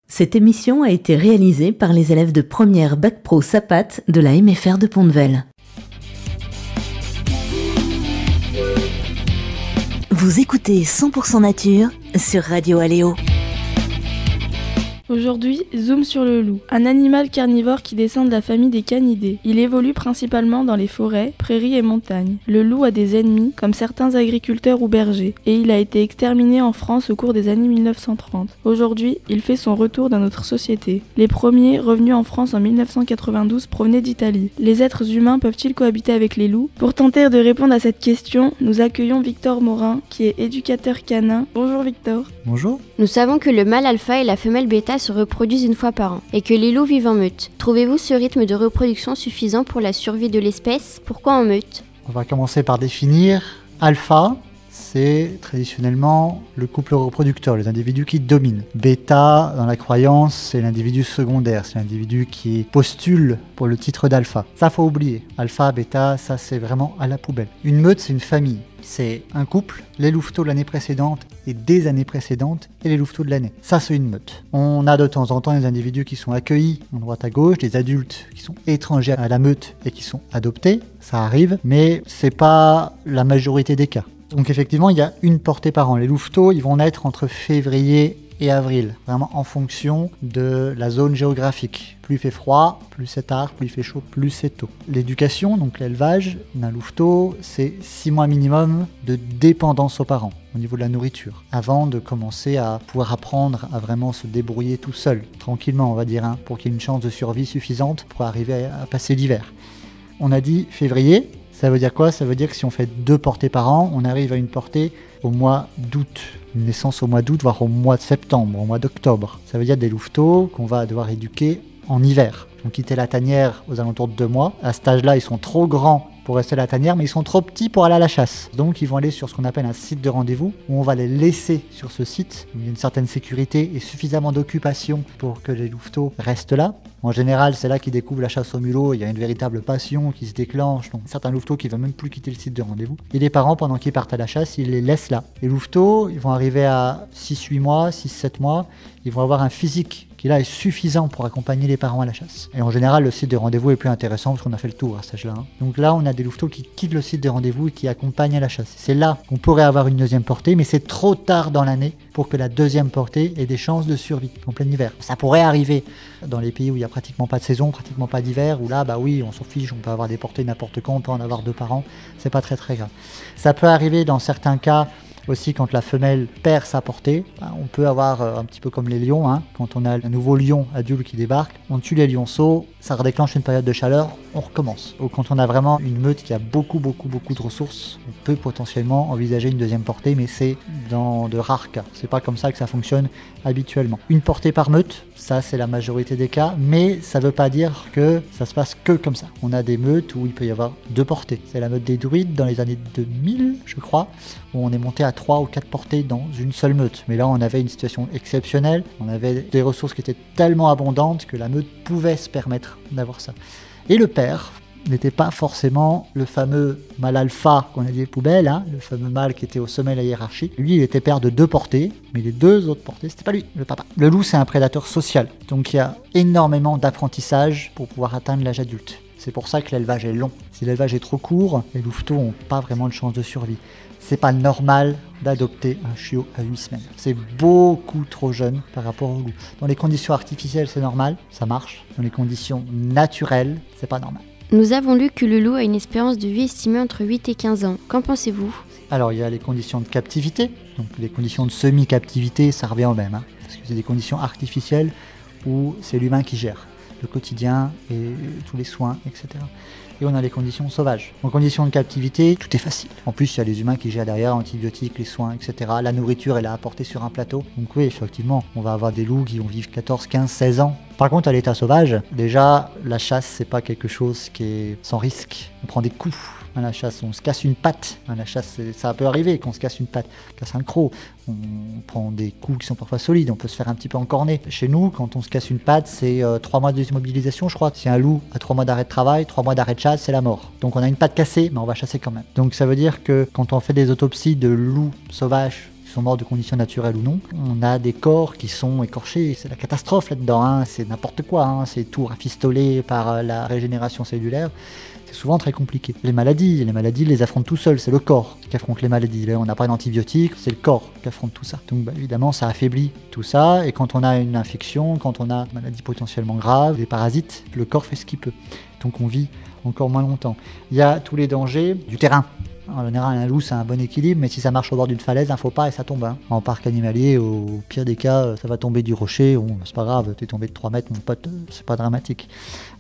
Cette émission a été réalisée par les élèves de première Bac Pro SAPAT de la MFR de Pont-de-Vel. Vous écoutez 100% Nature sur Radio Aléo. Aujourd'hui, zoom sur le loup, un animal carnivore qui descend de la famille des canidés. Il évolue principalement dans les forêts, prairies et montagnes. Le loup a des ennemis, comme certains agriculteurs ou bergers, et il a été exterminé en France au cours des années 1930. Aujourd'hui, il fait son retour dans notre société. Les premiers revenus en France en 1992 provenaient d'Italie. Les êtres humains peuvent-ils cohabiter avec les loups ? Pour tenter de répondre à cette question, nous accueillons Victor Morin, qui est éducateur canin. Bonjour Victor. Bonjour. Nous savons que le mâle alpha et la femelle bêta se reproduisent une fois par an et que les loups vivent en meute. Trouvez-vous ce rythme de reproduction suffisant pour la survie de l'espèce ? Pourquoi en meute ? On va commencer par définir alpha. C'est traditionnellement le couple reproducteur, les individus qui dominent. Bêta, dans la croyance, c'est l'individu secondaire, c'est l'individu qui postule pour le titre d'alpha. Ça, faut oublier. Alpha, bêta, ça, c'est vraiment à la poubelle. Une meute, c'est une famille. C'est un couple, les louveteaux de l'année précédente et des années précédentes et les louveteaux de l'année. Ça, c'est une meute. On a de temps en temps des individus qui sont accueillis à droite à gauche, des adultes qui sont étrangers à la meute et qui sont adoptés. Ça arrive, mais c'est pas la majorité des cas. Donc effectivement, il y a une portée par an. Les louveteaux, ils vont naître entre février et avril, vraiment en fonction de la zone géographique. Plus il fait froid, plus c'est tard, plus il fait chaud, plus c'est tôt. L'éducation, donc l'élevage d'un louveteau, c'est 6 mois minimum de dépendance aux parents au niveau de la nourriture, avant de commencer à pouvoir apprendre à vraiment se débrouiller tout seul, tranquillement on va dire, pour qu'il y ait une chance de survie suffisante pour arriver à passer l'hiver. On a dit février. Ça veut dire quoi ? Ça veut dire que si on fait 2 portées par an, on arrive à une portée au mois d'août. Une naissance au mois d'août, voire au mois de septembre, au mois d'octobre. Ça veut dire des louveteaux qu'on va devoir éduquer en hiver. Ils vont quitter la tanière aux alentours de 2 mois. À cet âge-là, ils sont trop grands pour rester à la tanière, mais ils sont trop petits pour aller à la chasse. Donc ils vont aller sur ce qu'on appelle un site de rendez-vous, où on va les laisser sur ce site, où il y a une certaine sécurité et suffisamment d'occupation pour que les louveteaux restent là. En général, c'est là qu'ils découvrent la chasse au mulot, il y a une véritable passion qui se déclenche, donc certains louveteaux qui ne veulent même plus quitter le site de rendez-vous. Et les parents, pendant qu'ils partent à la chasse, ils les laissent là. Les louveteaux, ils vont arriver à 6-8 mois, 6-7 mois, ils vont avoir un physique qui là est suffisant pour accompagner les parents à la chasse. Et en général, le site de rendez-vous est plus intéressant parce qu'on a fait le tour à cet âge-là. Donc là, on a des louveteaux qui quittent le site de rendez-vous et qui accompagnent à la chasse. C'est là qu'on pourrait avoir une deuxième portée, mais c'est trop tard dans l'année pour que la deuxième portée ait des chances de survie en plein hiver. Ça pourrait arriver dans les pays où il n'y a pratiquement pas de saison, pratiquement pas d'hiver, où là, bah oui, on s'en fiche, on peut avoir des portées n'importe quand, on peut en avoir 2 par an, c'est pas très très grave. Ça peut arriver dans certains cas aussi quand la femelle perd sa portée. On peut avoir un petit peu comme les lions, quand on a un nouveau lion adulte qui débarque, on tue les lionceaux, ça redéclenche une période de chaleur, on recommence. Ou quand on a vraiment une meute qui a beaucoup de ressources, on peut potentiellement envisager une deuxième portée, mais c'est dans de rares cas. C'est pas comme ça que ça fonctionne habituellement. Une portée par meute, ça c'est la majorité des cas, mais ça veut pas dire que ça se passe que comme ça. On a des meutes où il peut y avoir 2 portées. C'est la meute des druides dans les années 2000, je crois, où on est monté à 3 ou 4 portées dans une seule meute. Mais là, on avait une situation exceptionnelle. On avait des ressources qui étaient tellement abondantes que la meute pouvait se permettre d'avoir ça. Et le père n'était pas forcément le fameux mâle alpha qu'on a dit poubelle, le fameux mâle qui était au sommet de la hiérarchie. Lui, il était père de 2 portées, mais les 2 autres portées, c'était pas lui, le papa. Le loup, c'est un prédateur social. Donc il y a énormément d'apprentissage pour pouvoir atteindre l'âge adulte. C'est pour ça que l'élevage est long. Si l'élevage est trop court, les louveteaux n'ont pas vraiment de chance de survie. C'est pas normal d'adopter un chiot à 8 semaines. C'est beaucoup trop jeune par rapport au loup. Dans les conditions artificielles, c'est normal, ça marche. Dans les conditions naturelles, c'est pas normal. Nous avons lu que le loup a une espérance de vie estimée entre 8 et 15 ans. Qu'en pensez-vous ? Alors, il y a les conditions de captivité. Donc, les conditions de semi-captivité, ça revient au même. Parce que c'est des conditions artificielles où c'est l'humain qui gère le quotidien et tous les soins, etc. Et on a les conditions sauvages. En conditions de captivité, tout est facile. En plus, il y a les humains qui gèrent derrière, antibiotiques, les soins, etc. La nourriture, elle est apportée sur un plateau. Donc oui, effectivement, on va avoir des loups qui vont vivre 14, 15, 16 ans. Par contre, à l'état sauvage, déjà, la chasse, c'est pas quelque chose qui est sans risque. On prend des coups. À la chasse, on se casse une patte. À la chasse, ça peut arriver qu'on se casse une patte, on casse un croc. On prend des coups qui sont parfois solides, on peut se faire un petit peu encorner. Chez nous, quand on se casse une patte, c'est 3 mois de démobilisation, je crois. Si un loup a 3 mois d'arrêt de travail, 3 mois d'arrêt de chasse, c'est la mort. Donc on a une patte cassée, mais on va chasser quand même. Donc ça veut dire que quand on fait des autopsies de loups sauvages, sont morts de conditions naturelles ou non. On a des corps qui sont écorchés, c'est la catastrophe là-dedans, hein. C'est n'importe quoi, hein. C'est tout rafistolé par la régénération cellulaire. C'est souvent très compliqué. Les maladies les affrontent tout seuls, c'est le corps qui affronte les maladies. Là, on n'a pas d'antibiotiques, c'est le corps qui affronte tout ça. Donc évidemment, ça affaiblit tout ça, et quand on a une infection, quand on a une maladie potentiellement grave, des parasites, le corps fait ce qu'il peut. Donc on vit encore moins longtemps. Il y a tous les dangers du terrain. En général, un loup, c'est un bon équilibre, mais si ça marche au bord d'une falaise, il ne faut pas et ça tombe. Hein. En parc animalier, au pire des cas, ça va tomber du rocher. Bon, c'est pas grave, t'es tombé de 3 mètres, mon pote, c'est pas dramatique.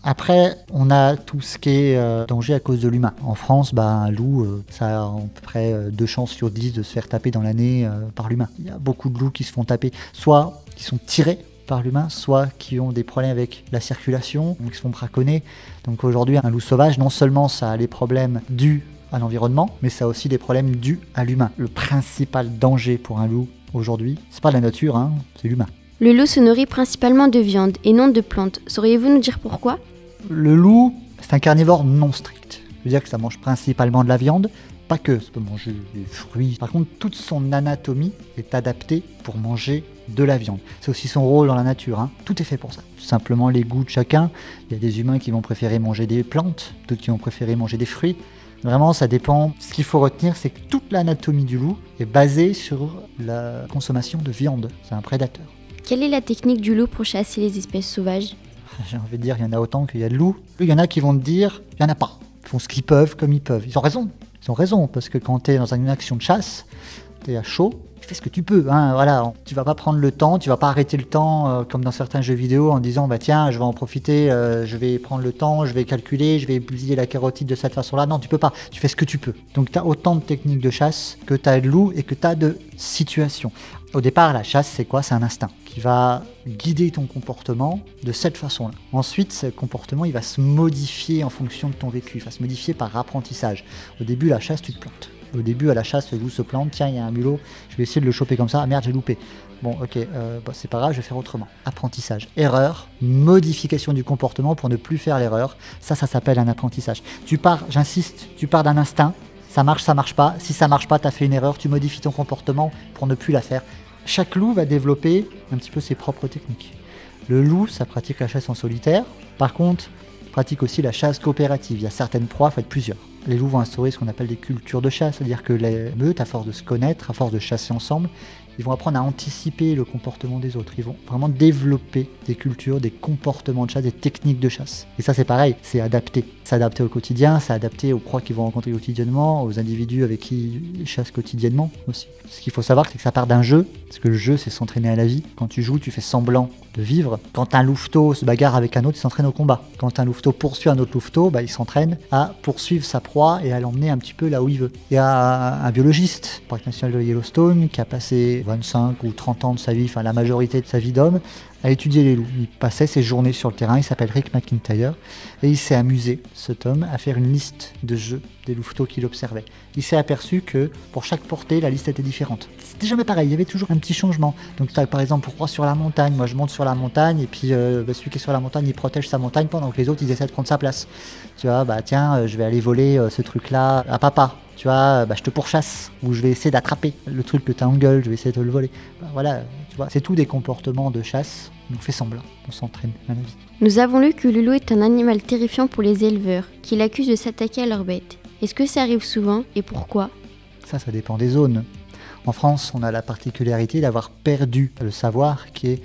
Après, on a tout ce qui est danger à cause de l'humain. En France, un loup, ça a à peu près 2 chances sur 10 de se faire taper dans l'année par l'humain. Il y a beaucoup de loups qui se font taper, soit qui sont tirés par l'humain, soit qui ont des problèmes avec la circulation, donc qui se font braconner. Donc aujourd'hui, un loup sauvage, non seulement ça a les problèmes dus à l'environnement, mais ça a aussi des problèmes dus à l'humain. Le principal danger pour un loup aujourd'hui, c'est pas la nature, hein, c'est l'humain. Le loup se nourrit principalement de viande et non de plantes. Sauriez-vous nous dire pourquoi ? Le loup, c'est un carnivore non strict. Ça veut dire que ça mange principalement de la viande, pas que, ça peut manger des fruits. Par contre, toute son anatomie est adaptée pour manger de la viande. C'est aussi son rôle dans la nature, hein. Tout est fait pour ça. Simplement les goûts de chacun. Il y a des humains qui vont préférer manger des plantes, d'autres qui vont préférer manger des fruits. Vraiment, ça dépend. Ce qu'il faut retenir, c'est que toute l'anatomie du loup est basée sur la consommation de viande. C'est un prédateur. Quelle est la technique du loup pour chasser les espèces sauvages ? J'ai envie de dire, il y en a autant qu'il y a de loups. Il y en a qui vont te dire, il n'y en a pas. Ils font ce qu'ils peuvent, comme ils peuvent. Ils ont raison. Ils ont raison, parce que quand tu es dans une action de chasse, tu es à chaud, tu fais ce que tu peux. Hein, voilà. Tu vas pas prendre le temps, tu vas pas arrêter le temps, comme dans certains jeux vidéo, en disant, tiens, je vais en profiter, je vais prendre le temps, je vais calculer, je vais bousiller la carotide de cette façon-là. Non, tu peux pas. Tu fais ce que tu peux. Donc tu as autant de techniques de chasse que tu as de loups et que tu as de situations. Au départ, la chasse, c'est quoi ? C'est un instinct qui va guider ton comportement de cette façon-là. Ensuite, ce comportement, il va se modifier en fonction de ton vécu. Il va se modifier par apprentissage. Au début, la chasse, tu te plantes. Au début, à la chasse, le loup se plante. Tiens, il y a un mulot, je vais essayer de le choper comme ça. Ah merde, j'ai loupé. Bon, ok, c'est pas grave, je vais faire autrement. Apprentissage. Erreur, modification du comportement pour ne plus faire l'erreur. Ça s'appelle un apprentissage. Tu pars, j'insiste, tu pars d'un instinct. Ça marche pas. Si ça marche pas, tu as fait une erreur, tu modifies ton comportement pour ne plus la faire. Chaque loup va développer un petit peu ses propres techniques. Le loup, ça pratique la chasse en solitaire. Par contre, il pratique aussi la chasse coopérative. Il y a certaines proies, il faut être plusieurs. Les loups vont instaurer ce qu'on appelle des cultures de chasse, c'est-à-dire que les meutes, à force de se connaître, à force de chasser ensemble, ils vont apprendre à anticiper le comportement des autres. Ils vont vraiment développer des cultures, des comportements de chasse, des techniques de chasse. Et ça, c'est pareil, c'est adapté. C'est adapté au quotidien, c'est adapté aux proies qu'ils vont rencontrer quotidiennement, aux individus avec qui ils chassent quotidiennement aussi. Ce qu'il faut savoir, c'est que ça part d'un jeu, parce que le jeu, c'est s'entraîner à la vie. Quand tu joues, tu fais semblant de vivre. Quand un louveteau se bagarre avec un autre, il s'entraîne au combat. Quand un louveteau poursuit un autre louveteau, il s'entraîne à poursuivre sa proie et à l'emmener un petit peu là où il veut. Il y a un biologiste, le Parc national de Yellowstone, qui a passé 25 ou 30 ans de sa vie, enfin la majorité de sa vie d'homme, à étudier les loups. Il passait ses journées sur le terrain, il s'appelle Rick McIntyre, et il s'est amusé, cet homme, à faire une liste de jeux des louveteaux qu'il observait. Il s'est aperçu que pour chaque portée, la liste était différente. C'était jamais pareil, il y avait toujours un petit changement. Donc par exemple, pour croire sur la montagne, moi je monte sur la montagne, et puis celui qui est sur la montagne, il protège sa montagne pendant que les autres, ils essaient de prendre sa place. Tu vois, tiens, je vais aller voler ce truc-là à papa. Tu vois, je te pourchasse, ou je vais essayer d'attraper le truc que t'as en gueule, je vais essayer de te le voler. Voilà, tu vois, c'est tout des comportements de chasse. On fait semblant, on s'entraîne à la vie. Nous avons lu que le loup est un animal terrifiant pour les éleveurs, qui l'accusent de s'attaquer à leurs bêtes. Est-ce que ça arrive souvent et pourquoi ? Ça dépend des zones. En France, on a la particularité d'avoir perdu le savoir qui est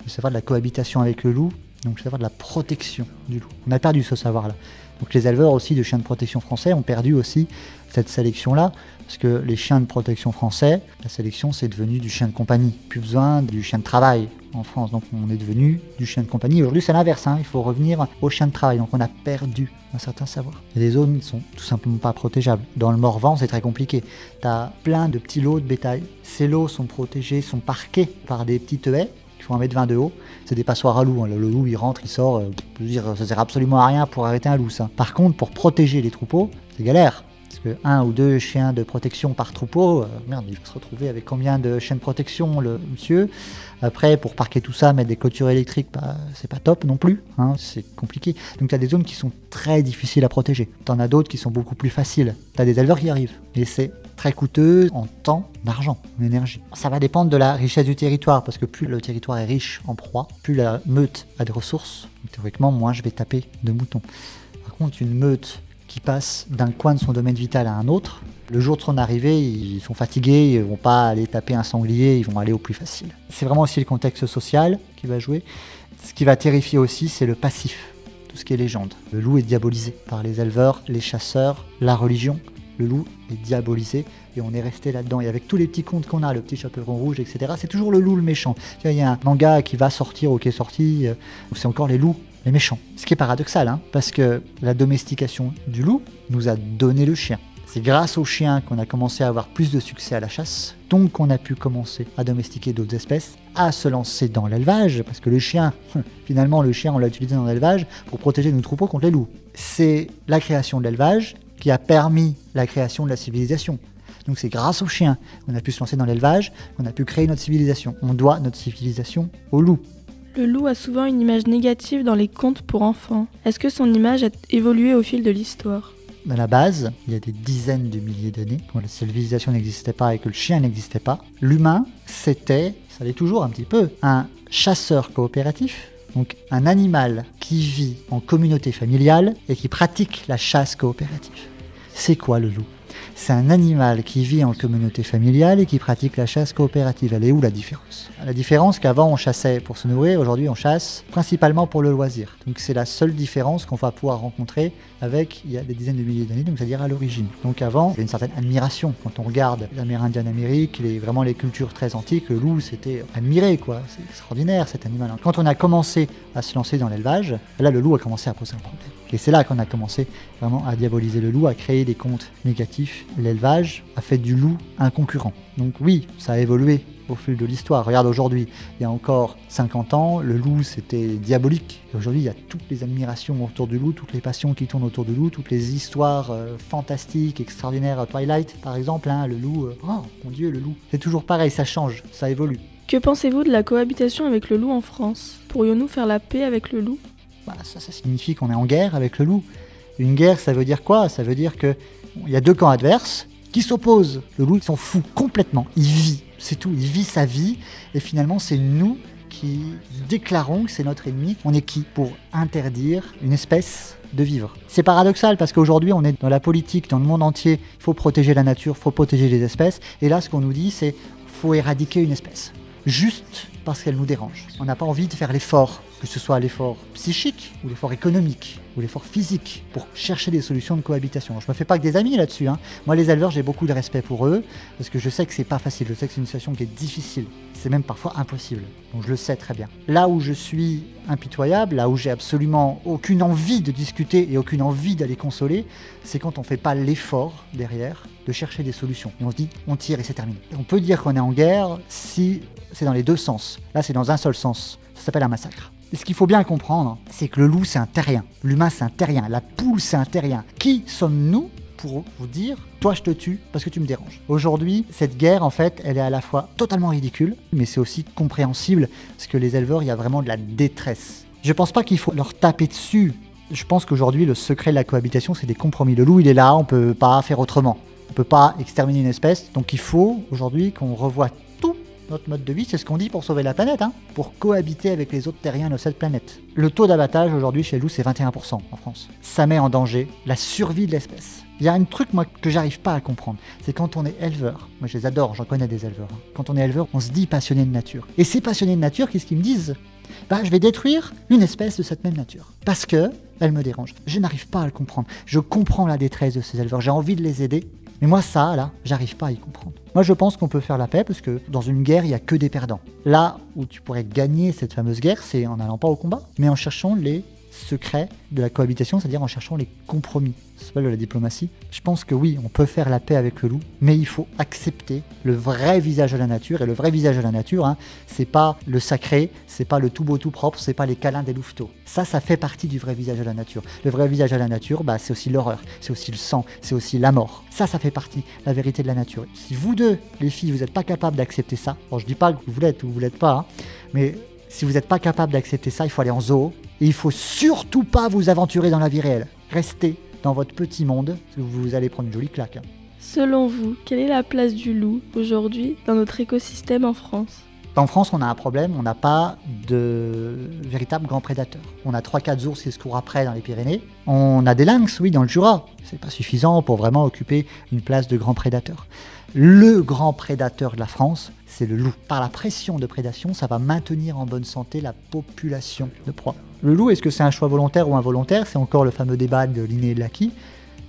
le savoir de la cohabitation avec le loup, donc le savoir de la protection du loup. On a perdu ce savoir-là. Donc les éleveurs aussi de chiens de protection français ont perdu aussi cette sélection-là, parce que les chiens de protection français, la sélection c'est devenu du chien de compagnie. Plus besoin du chien de travail en France, donc on est devenu du chien de compagnie. Aujourd'hui c'est l'inverse, il faut revenir au chien de travail, donc on a perdu un certain savoir. Il y a des zones qui sont tout simplement pas protégeables. Dans le Morvan c'est très compliqué, tu as plein de petits lots de bétail. Ces lots sont protégés, sont parqués par des petites haies, qui font 1,20 m de haut, c'est des passoires à loup. Le loup il rentre, il sort, je veux dire, ça sert absolument à rien pour arrêter un loup ça. Par contre pour protéger les troupeaux, c'est galère. Parce que 1 ou 2 chiens de protection par troupeau, merde, il va se retrouver avec combien de chiens de protection le monsieur. Après, pour parquer tout ça, mettre des clôtures électriques, c'est pas top non plus, c'est compliqué. Donc tu as des zones qui sont très difficiles à protéger. Tu en as d'autres qui sont beaucoup plus faciles. Tu as des éleveurs qui arrivent, mais c'est très coûteuse en temps, en argent, en énergie. Ça va dépendre de la richesse du territoire, parce que plus le territoire est riche en proie, plus la meute a de ressources, donc théoriquement, moins je vais taper de moutons. Par contre, une meute qui passe d'un coin de son domaine vital à un autre, le jour de son arrivée, ils sont fatigués, ils ne vont pas aller taper un sanglier, ils vont aller au plus facile. C'est vraiment aussi le contexte social qui va jouer. Ce qui va terrifier aussi, c'est le passif, tout ce qui est légende. Le loup est diabolisé par les éleveurs, les chasseurs, la religion. Le loup est diabolisé et on est resté là-dedans. Et avec tous les petits contes qu'on a, le petit chaperon rouge, etc., c'est toujours le loup le méchant. Il y a un manga qui va sortir ou qui est sorti, où c'est encore les loups les méchants. Ce qui est paradoxal, parce que la domestication du loup nous a donné le chien. C'est grâce au chien qu'on a commencé à avoir plus de succès à la chasse, donc on a pu commencer à domestiquer d'autres espèces, à se lancer dans l'élevage, parce que le chien, finalement le chien on l'a utilisé dans l'élevage pour protéger nos troupeaux contre les loups. C'est la création de l'élevage qui a permis la création de la civilisation. Donc c'est grâce au chien qu'on a pu se lancer dans l'élevage, qu'on a pu créer notre civilisation. On doit notre civilisation au loup. Le loup a souvent une image négative dans les contes pour enfants. Est-ce que son image a évolué au fil de l'histoire ? Dans la base, il y a des dizaines de milliers d'années, quand la civilisation n'existait pas et que le chien n'existait pas, l'humain, c'était, ça l'est toujours un petit peu, un chasseur coopératif, donc un animal qui vit en communauté familiale et qui pratique la chasse coopérative. C'est quoi le loup ? C'est un animal qui vit en communauté familiale et qui pratique la chasse coopérative. Elle est où la différence ? La différence qu'avant on chassait pour se nourrir, aujourd'hui on chasse principalement pour le loisir. Donc c'est la seule différence qu'on va pouvoir rencontrer avec il y a des dizaines de milliers d'années, donc c'est-à-dire à l'origine. Donc avant, il y a une certaine admiration. Quand on regarde l'Amérindien d'Amérique, vraiment les cultures très antiques, le loup c'était admiré, quoi. C'est extraordinaire cet animal. Quand on a commencé à se lancer dans l'élevage, là le loup a commencé à poser un problème. Et c'est là qu'on a commencé vraiment à diaboliser le loup, à créer des contes négatifs. L'élevage a fait du loup un concurrent. Donc oui, ça a évolué au fil de l'histoire. Regarde aujourd'hui, il y a encore 50 ans, le loup c'était diabolique. Et aujourd'hui, il y a toutes les admirations autour du loup, toutes les passions qui tournent autour du loup, toutes les histoires fantastiques, extraordinaires. Twilight par exemple, le loup, oh mon Dieu, le loup. C'est toujours pareil, ça change, ça évolue. Que pensez-vous de la cohabitation avec le loup en France ? Pourrions-nous faire la paix avec le loup ? Ça signifie qu'on est en guerre avec le loup. Une guerre, ça veut dire quoi ? Ça veut dire qu'il y a deux camps adverses qui s'opposent. Le loup, il s'en fout complètement. Il vit, c'est tout. Il vit sa vie. Et finalement, c'est nous qui déclarons que c'est notre ennemi. On est qui pour interdire une espèce de vivre ? C'est paradoxal parce qu'aujourd'hui, on est dans la politique, dans le monde entier. Il faut protéger la nature, il faut protéger les espèces. Et là, ce qu'on nous dit, c'est qu'il faut éradiquer une espèce. Juste parce qu'elle nous dérange. On n'a pas envie de faire l'effort, que ce soit l'effort psychique ou l'effort économique ou l'effort physique pour chercher des solutions de cohabitation. Je me fais pas que des amis là-dessus. Moi, les éleveurs, j'ai beaucoup de respect pour eux parce que je sais que c'est pas facile. Je sais que c'est une situation qui est difficile. C'est même parfois impossible. Donc je le sais très bien. Là où je suis impitoyable, là où j'ai absolument aucune envie de discuter et aucune envie d'aller consoler, c'est quand on fait pas l'effort derrière de chercher des solutions. Et on se dit, on tire et c'est terminé. Et on peut dire qu'on est en guerre si c'est dans les deux sens. Là, c'est dans un seul sens. Ça s'appelle un massacre. Et ce qu'il faut bien comprendre, c'est que le loup, c'est un terrien. L'humain, c'est un terrien. La poule, c'est un terrien. Qui sommes-nous pour vous dire, toi, je te tue parce que tu me déranges ? Aujourd'hui, cette guerre, en fait, elle est à la fois totalement ridicule, mais c'est aussi compréhensible, parce que les éleveurs, il y a vraiment de la détresse. Je pense pas qu'il faut leur taper dessus. Je pense qu'aujourd'hui, le secret de la cohabitation, c'est des compromis. Le loup, il est là, on peut pas faire autrement. On peut pas exterminer une espèce. Donc il faut, aujourd'hui, qu'on revoie tout notre mode de vie. C'est ce qu'on dit pour sauver la planète, pour cohabiter avec les autres terriens de cette planète. Le taux d'abattage, aujourd'hui, chez le loup, c'est 21% en France. Ça met en danger la survie de l'espèce. Il y a un truc, moi, que j'arrive pas à comprendre. C'est quand on est éleveur. Moi, je les adore, j'en connais des éleveurs. Quand on est éleveur, on se dit passionné de nature. Et ces passionnés de nature, qu'est-ce qu'ils me disent ? Je vais détruire une espèce de cette même nature. Parce que elle me dérange. Je n'arrive pas à le comprendre. Je comprends la détresse de ces éleveurs. J'ai envie de les aider. Mais moi, ça, là, j'arrive pas à y comprendre. Moi, je pense qu'on peut faire la paix parce que dans une guerre, il n'y a que des perdants. Là où tu pourrais gagner cette fameuse guerre, c'est en n'allant pas au combat, mais en cherchant les secrets de la cohabitation, c'est-à-dire en cherchant les compromis. Ça s'appelle de la diplomatie. Je pense que oui, on peut faire la paix avec le loup, mais il faut accepter le vrai visage de la nature. Et le vrai visage de la nature, c'est pas le sacré, c'est pas le tout beau tout propre, c'est pas les câlins des louveteaux. Ça fait partie du vrai visage de la nature. Le vrai visage de la nature, c'est aussi l'horreur, c'est aussi le sang, c'est aussi la mort. Ça fait partie de la vérité de la nature. Si vous deux, les filles, vous n'êtes pas capables d'accepter ça, alors je dis pas que vous l'êtes ou vous l'êtes pas, mais si vous n'êtes pas capable d'accepter ça, il faut aller en zoo. Et il faut surtout pas vous aventurer dans la vie réelle. Restez dans votre petit monde, parce que vous allez prendre une jolie claque. Selon vous, quelle est la place du loup aujourd'hui dans notre écosystème en France ? En France, on a un problème, on n'a pas de véritables grands prédateurs. On a 3-4 ours qui se courent après dans les Pyrénées. On a des lynx, oui, dans le Jura. C'est pas suffisant pour vraiment occuper une place de grand prédateur. Le grand prédateur de la France, c'est le loup. Par la pression de prédation, ça va maintenir en bonne santé la population de proie. Le loup, est-ce que c'est un choix volontaire ou involontaire ? C'est encore le fameux débat de l'inné et de l'acquis.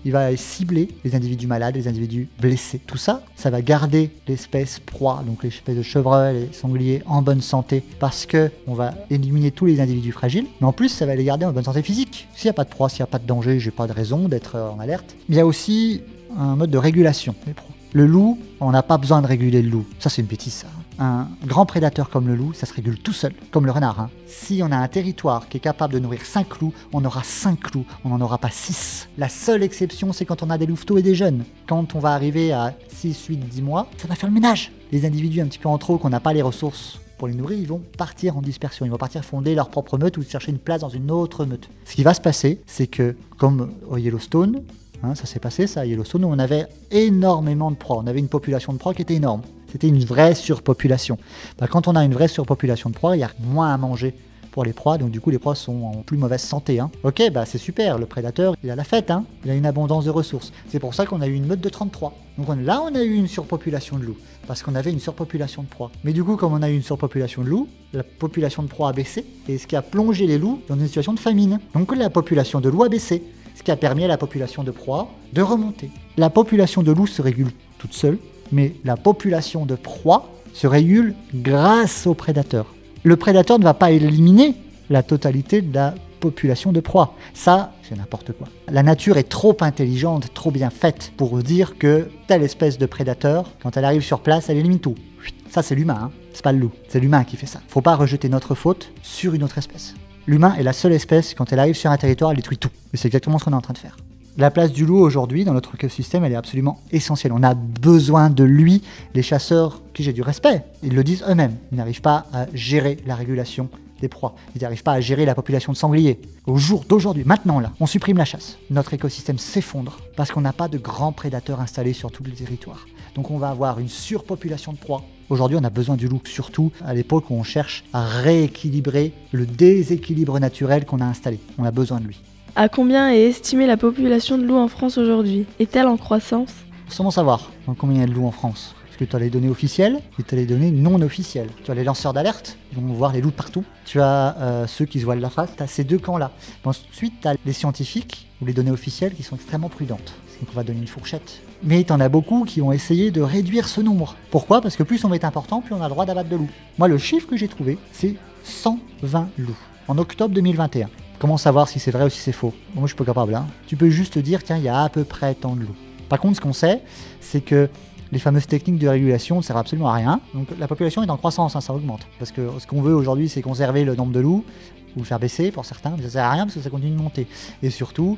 Il va cibler les individus malades, les individus blessés. Tout ça, ça va garder l'espèce proie, donc l'espèce de chevreuil, les sangliers en bonne santé, parce qu'on va éliminer tous les individus fragiles, mais en plus, ça va les garder en bonne santé physique. S'il n'y a pas de proie, s'il n'y a pas de danger, j'ai pas de raison d'être en alerte. Il y a aussi un mode de régulation des proies. Le loup, on n'a pas besoin de réguler le loup. Ça, c'est une bêtise, ça. Un grand prédateur comme le loup, ça se régule tout seul, comme le renard. Si on a un territoire qui est capable de nourrir 5 loups, on aura 5 loups, on n'en aura pas 6. La seule exception, c'est quand on a des louveteaux et des jeunes. Quand on va arriver à 6, 8, 10 mois, ça va faire le ménage. Les individus un petit peu en trop, qu'on n'a pas les ressources pour les nourrir, ils vont partir en dispersion. Ils vont partir fonder leur propre meute ou chercher une place dans une autre meute. Ce qui va se passer, c'est que, comme au Yellowstone, ça s'est passé ça à Yellowstone, où on avait énormément de proies. On avait une population de proies qui était énorme. C'était une vraie surpopulation. Quand on a une vraie surpopulation de proies, il y a moins à manger pour les proies, donc du coup les proies sont en plus mauvaise santé. Ok, c'est super, le prédateur, il a la fête, il a une abondance de ressources. C'est pour ça qu'on a eu une meute de 33. Donc là, on a eu une surpopulation de loups, parce qu'on avait une surpopulation de proies. Mais du coup, comme on a eu une surpopulation de loups, la population de proies a baissé, et ce qui a plongé les loups dans une situation de famine. Donc la population de loups a baissé, ce qui a permis à la population de proies de remonter. La population de loups se régule toute seule, mais la population de proies se régule grâce au prédateur. Le prédateur ne va pas éliminer la totalité de la population de proies. Ça, c'est n'importe quoi. La nature est trop intelligente, trop bien faite pour dire que telle espèce de prédateur, quand elle arrive sur place, elle élimine tout. Ça, c'est l'humain, c'est pas le loup. C'est l'humain qui fait ça. Faut pas rejeter notre faute sur une autre espèce. L'humain est la seule espèce, quand elle arrive sur un territoire, elle détruit tout. Et c'est exactement ce qu'on est en train de faire. La place du loup aujourd'hui dans notre écosystème, elle est absolument essentielle. On a besoin de lui. Les chasseurs, qui j'ai du respect, ils le disent eux-mêmes. Ils n'arrivent pas à gérer la régulation des proies. Ils n'arrivent pas à gérer la population de sangliers. Au jour d'aujourd'hui, maintenant là, on supprime la chasse. Notre écosystème s'effondre parce qu'on n'a pas de grands prédateurs installés sur tout le territoire. Donc on va avoir une surpopulation de proies. Aujourd'hui, on a besoin du loup, surtout à l'époque où on cherche à rééquilibrer le déséquilibre naturel qu'on a installé. On a besoin de lui. À combien est estimée la population de loups en France aujourd'hui ? Est-elle en croissance ? Sans savoir combien il y a de loups en France. Parce que tu as les données officielles et tu as les données non officielles. Tu as les lanceurs d'alerte, ils vont voir les loups partout. Tu as ceux qui se voilent la face. Tu as ces deux camps-là. Ensuite, tu as les scientifiques ou les données officielles qui sont extrêmement prudentes. Donc on va donner une fourchette. Mais tu en as beaucoup qui ont essayé de réduire ce nombre. Pourquoi ? Parce que plus on est important, plus on a le droit d'abattre de loups. Moi, le chiffre que j'ai trouvé, c'est 120 loups en octobre 2021. Comment savoir si c'est vrai ou si c'est faux ? Moi, je suis pas capable. Tu peux juste te dire, tiens, il y a à peu près tant de loups. Par contre, ce qu'on sait, c'est que les fameuses techniques de régulation ne servent absolument à rien. Donc la population est en croissance, ça augmente. Parce que ce qu'on veut aujourd'hui, c'est conserver le nombre de loups, ou le faire baisser pour certains, mais ça sert à rien parce que ça continue de monter. Et surtout,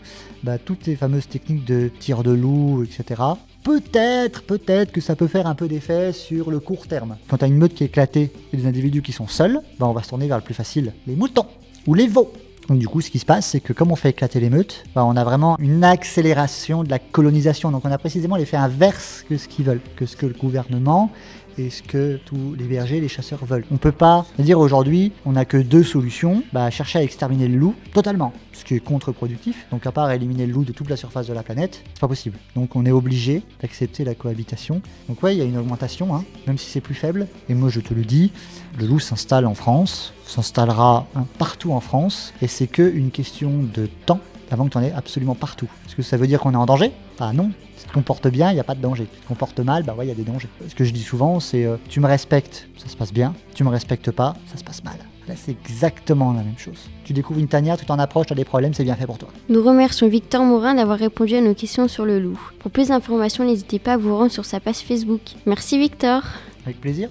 toutes les fameuses techniques de tir de loup, etc., peut-être que ça peut faire un peu d'effet sur le court terme. Quand tu as une meute qui est éclatée et des individus qui sont seuls, on va se tourner vers le plus facile, les moutons ou les veaux. Donc du coup, ce qui se passe, c'est que comme on fait éclater les meutes, on a vraiment une accélération de la colonisation. Donc on a précisément l'effet inverse que ce qu'ils veulent, que ce que le gouvernement et ce que tous les bergers, les chasseurs veulent. On peut pas dire aujourd'hui, on n'a que deux solutions, chercher à exterminer le loup totalement, ce qui est contre-productif. Donc à part éliminer le loup de toute la surface de la planète, c'est pas possible. Donc on est obligé d'accepter la cohabitation. Donc il y a une augmentation, même si c'est plus faible. Et moi je te le dis, le loup s'installe en France, s'installera partout en France, et c'est qu'une question de temps avant que tu en aies absolument partout. Est-ce que ça veut dire qu'on est en danger ? Non. Si tu te comportes bien, il n'y a pas de danger. Si tu te comportes mal, il y a des dangers. Ce que je dis souvent, c'est tu me respectes, ça se passe bien. Tu me respectes pas, ça se passe mal. Là, c'est exactement la même chose. Tu découvres une tanière, tu t'en approches, tu as des problèmes, c'est bien fait pour toi. Nous remercions Victor Morin d'avoir répondu à nos questions sur le loup. Pour plus d'informations, n'hésitez pas à vous rendre sur sa page Facebook. Merci Victor. Avec plaisir.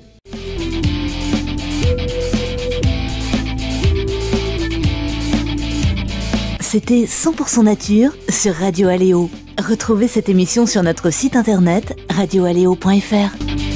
C'était 100% nature sur Radio Aléo. Retrouvez cette émission sur notre site internet radioaléo.fr.